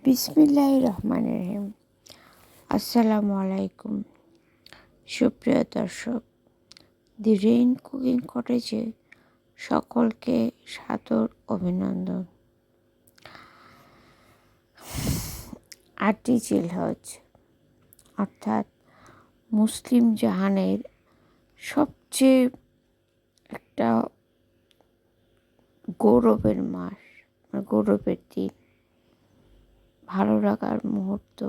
বিসমিল্লাহির রহমানির রহিম। আসসালামু আলাইকুম সুপ্রিয় দর্শক, দি রেইন কুকিং কটেজে সকলকে সাদর অভিনন্দন। ৮ই জিলহজ অর্থাৎ মুসলিম জাহানের সবচেয়ে একটা গৌরবের মাস, গৌরবের দিন, ভালো লাগার মুহূর্ত,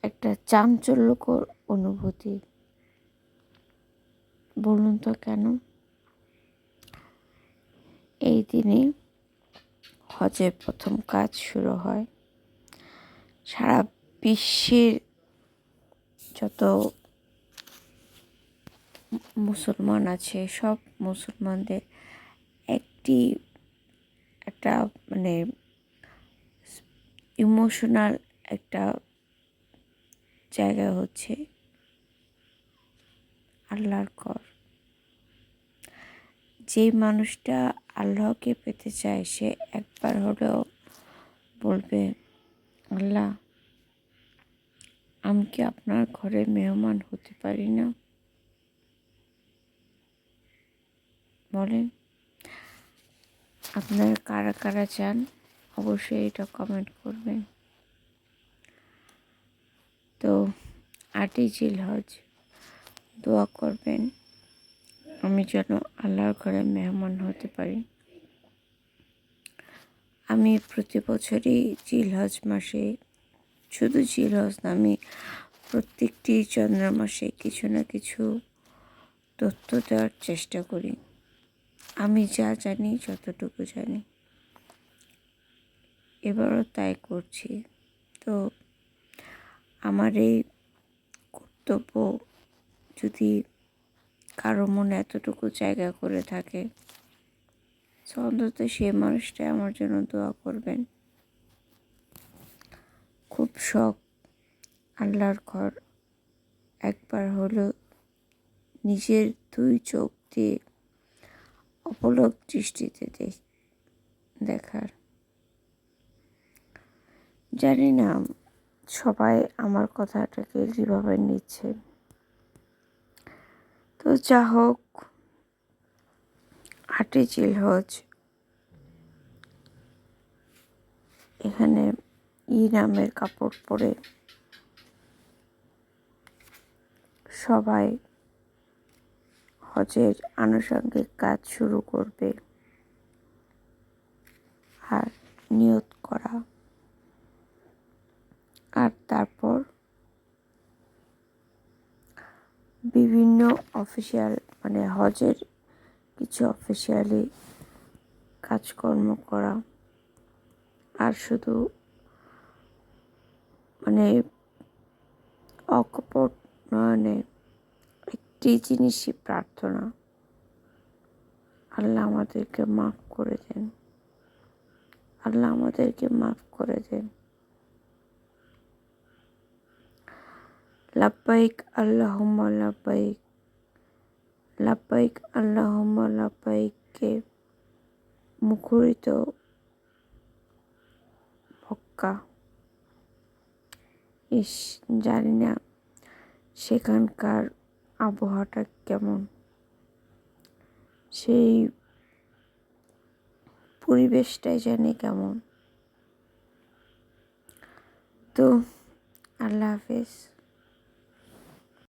একটা চাঞ্চল্যকর অনুভূতি। বলুন তো কেন? এই দিনে হজের প্রথম কাজ শুরু হয়। সারা বিশ্বের যত মুসলমান আছে সব মুসলমানদের একটা ইমোশনাল একটা জায়গা হচ্ছে আল্লাহর ঘর। যে মানুষটা আল্লাহকে পেতে চায় সে একবার হলেও বলবে, আল্লাহ, আমি কি আপনার ঘরে মেহমান হতে পারি না? বলেন, আপনারা কারা কারা চান? অবশ্যই এটা কমেন্ট করবেন। তো ৮ই জিলহজ দোয়া করবেন আমি যেন আল্লাহর ঘরে মেহমান হতে পারি। আমি প্রতি বছরই জিলহজ মাসে, শুধু জিলহজ না, আমি প্রত্যেকটি চন্দ্র মাসে কিছু না কিছু তথ্য দেওয়ার চেষ্টা করি। আমি যা জানি, যতটুকু জানি, এবারও তাই করছি। তো আমার এই কর্তব্য যদি কারো মনে এতটুকু জায়গা করে থাকে, অন্তত সেই মানুষটাই আমার জন্য দোয়া করবেন। খুব শখ আল্লাহর ঘর একবার হলো নিজের 2 চোখ দিয়ে অপলক দৃষ্টিতে দেখার। জানি না সবাই আমার কথাটাকে কীভাবে নিচ্ছে। তো যা হোক, ৮ই জিলহজ এখানে নামের কাপড় পরে সবাই হজের আনুষঙ্গিক কাজ শুরু করবে। আর নিয়ত করা, আর তারপর বিভিন্ন অফিসিয়াল হজের কিছু অফিসিয়ালি কাজকর্ম করা। আর শুধু অকপট নয়নে একটি জিনিসই প্রার্থনা, আল্লাহ আমাদেরকে মাফ করে দেন, আল্লাহ আমাদেরকে মাফ করে দেন। লাব্বাইক আল্লাহুম্মা লাব্বাইক, লাব্বাইক আল্লাহুম্মা লাব্বাইককে মুখরিত মক্কা। জানি না সেখানকার আবহাওয়াটা কেমন, সেই পরিবেশটাই জানি কেমন। তো আল্লাহ হাফেজ।